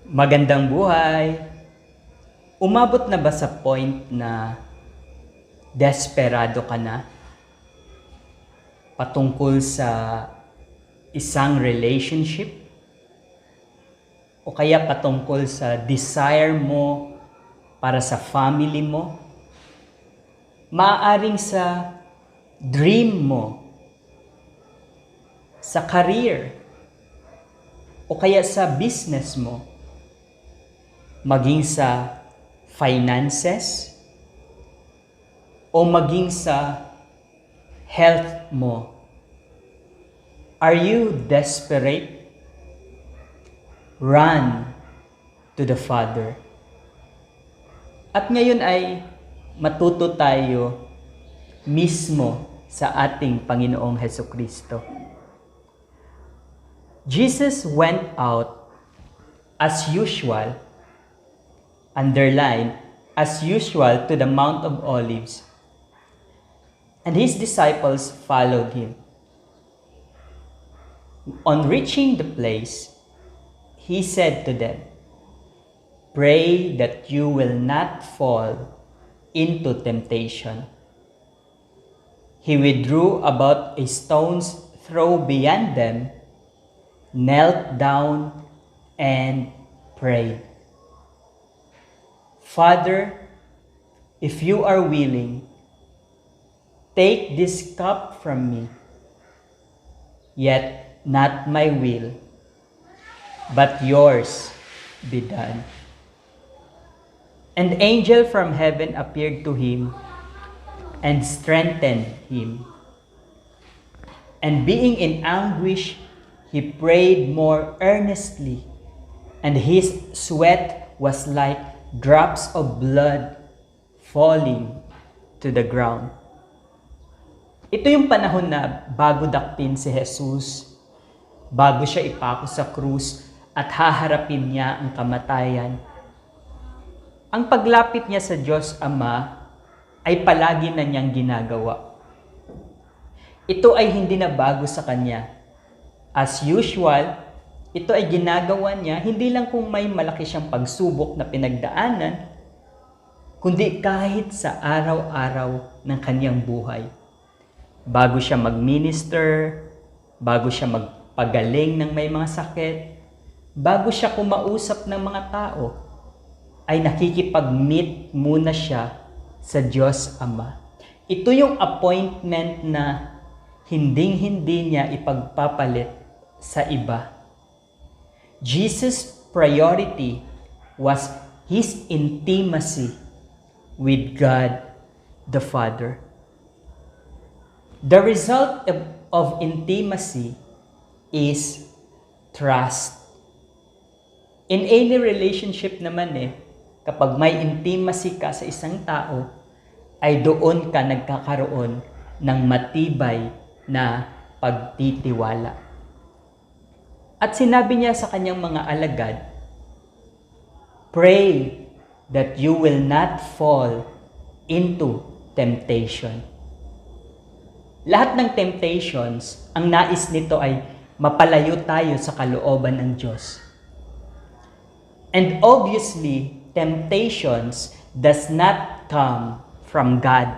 Magandang buhay! Umabot na ba sa point na desperado ka na patungkol sa isang relationship? O kaya patungkol sa desire mo para sa family mo? Maaaring sa dream mo, sa career, o kaya sa business mo, maging sa finances, o maging sa health mo. Are you desperate? Run to the Father. At ngayon ay matuto tayo mismo sa ating Panginoong Hesukristo. Jesus went out as usual, underline, as usual to the Mount of Olives, and his disciples followed him. On reaching the place, he said to them, "Pray that you will not fall into temptation." He withdrew about a stone's throw beyond them, knelt down, and prayed. "Father, if you are willing, take this cup from me. Yet not my will, but yours be done." An angel from heaven appeared to him and strengthened him. And being in anguish, he prayed more earnestly, and his sweat was like drops of blood falling to the ground. Ito yung panahon na bago dakpin si Jesus, bago siya ipako sa krus at haharapin niya ang kamatayan. Ang paglapit niya sa Diyos Ama ay palagi na niyang ginagawa. Ito ay hindi na bago sa kanya. As usual, ito ay ginagawa niya hindi lang kung may malaki siyang pagsubok na pinagdaanan, kundi kahit sa araw-araw ng kanyang buhay. Bago siya mag-minister, bago siya magpagaling ng may mga sakit, bago siya kumausap ng mga tao, ay nakikipag-meet muna siya sa Diyos Ama. Ito yung appointment na hinding-hindi niya ipagpapalit sa iba. Jesus' priority was his intimacy with God the Father. The result of intimacy is trust. In any relationship naman kapag may intimacy ka sa isang tao, ay doon ka nagkakaroon ng matibay na pagtitiwala. At sinabi niya sa kanyang mga alagad, "Pray that you will not fall into temptation." Lahat ng temptations, ang nais nito ay mapalayo tayo sa kalooban ng Diyos. And obviously, temptations does not come from God.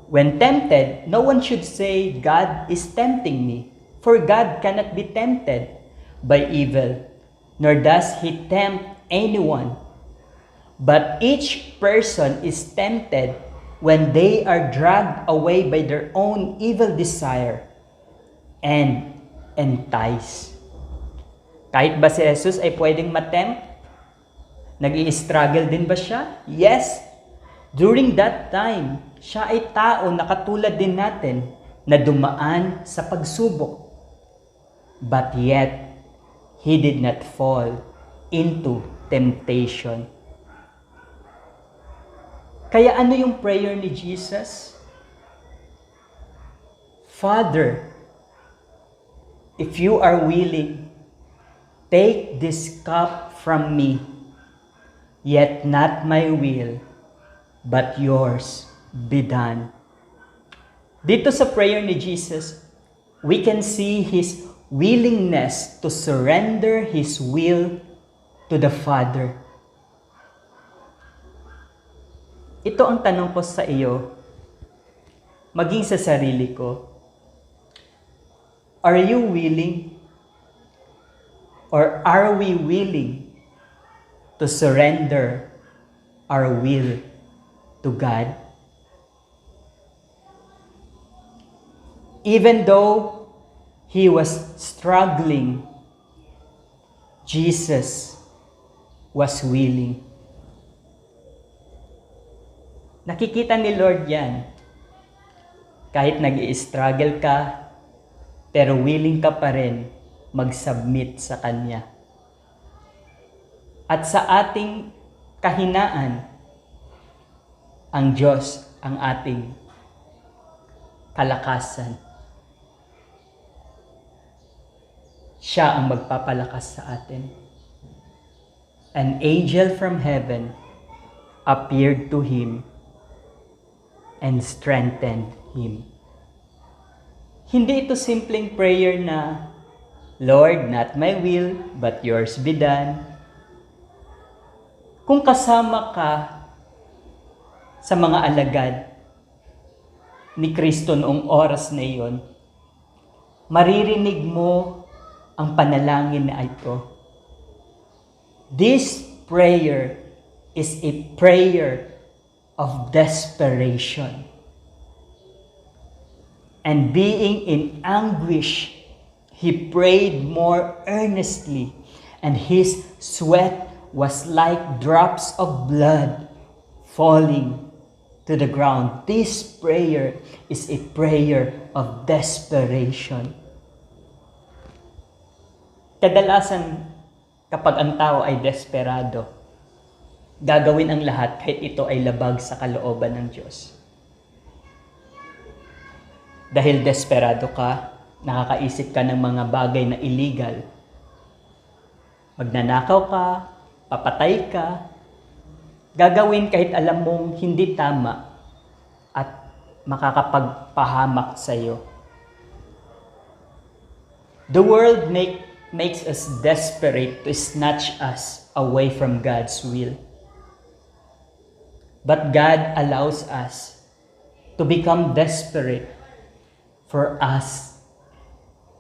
When tempted, no one should say, "God is tempting me." For God cannot be tempted by evil, nor does He tempt anyone. But each person is tempted when they are dragged away by their own evil desire and enticed. Kahit ba si Jesus ay pwedeng matempt? Nag-i-struggle din ba siya? Yes. During that time, siya ay tao na katulad din natin na dumaan sa pagsubok. But yet, he did not fall into temptation. Kaya ano yung prayer ni Jesus? "Father, if you are willing, take this cup from me, yet not my will, but yours be done." Dito sa prayer ni Jesus, we can see His willingness to surrender His will to the Father. Ito ang tanong ko sa iyo, maging sa sarili ko. Are you willing or are we willing to surrender our will to God? Even though he was struggling, Jesus was willing. Nakikita ni Lord yan. Kahit nag-i-struggle ka, pero willing ka pa rin mag-submit sa Kanya. At sa ating kahinaan, ang Diyos ang ating kalakasan. Siya ang magpapalakas sa atin. An angel from heaven appeared to him and strengthened him. Hindi ito simpleng prayer na, Lord, not my will, but yours be done. Kung kasama ka sa mga alagad ni Kristo noong oras na iyon, maririnig mo ang panalangin na ito. This prayer is a prayer of desperation. And being in anguish, he prayed more earnestly, and his sweat was like drops of blood falling to the ground. This prayer is a prayer of desperation. Kadalasan, kapag ang tao ay desperado, gagawin ang lahat kahit ito ay labag sa kalooban ng Diyos. Dahil desperado ka, nakakaisip ka ng mga bagay na illegal. Magnanakaw ka, papatay ka, gagawin kahit alam mong hindi tama at makakapagpahamak sa iyo. The world makes us desperate to snatch us away from God's will. But God allows us to become desperate for us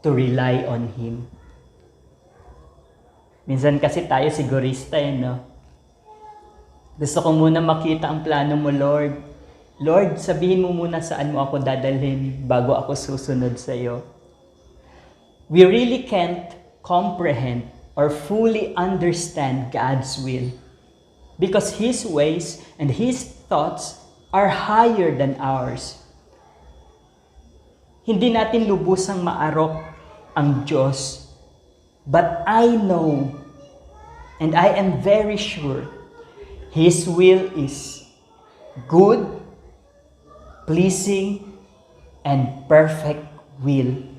to rely on Him. Minsan kasi tayo sigurista no? Gusto ko muna makita ang plano mo, Lord. Lord, sabihin mo muna saan mo ako dadalhin bago ako susunod sa iyo. We really can't comprehend or fully understand God's will because His ways and His thoughts are higher than ours. Hindi natin lubusang maarok ang Diyos, but I know and I am very sure His will is good, pleasing, and perfect will.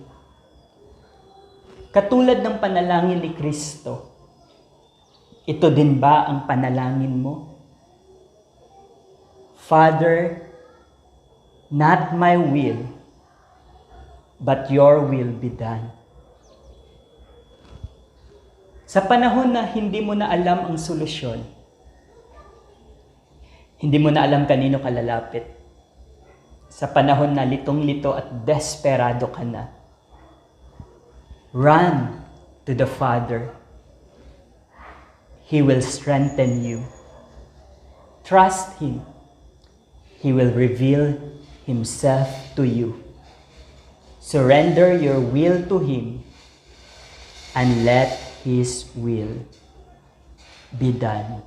Katulad ng panalangin ni Kristo, ito din ba ang panalangin mo? Father, not my will, but your will be done. Sa panahon na hindi mo na alam ang solusyon, hindi mo na alam kanino ka lalapit, sa panahon na litong-lito at desperado ka na, run to the Father. He will strengthen you. Trust Him. He will reveal Himself to you. Surrender your will to Him and let His will be done.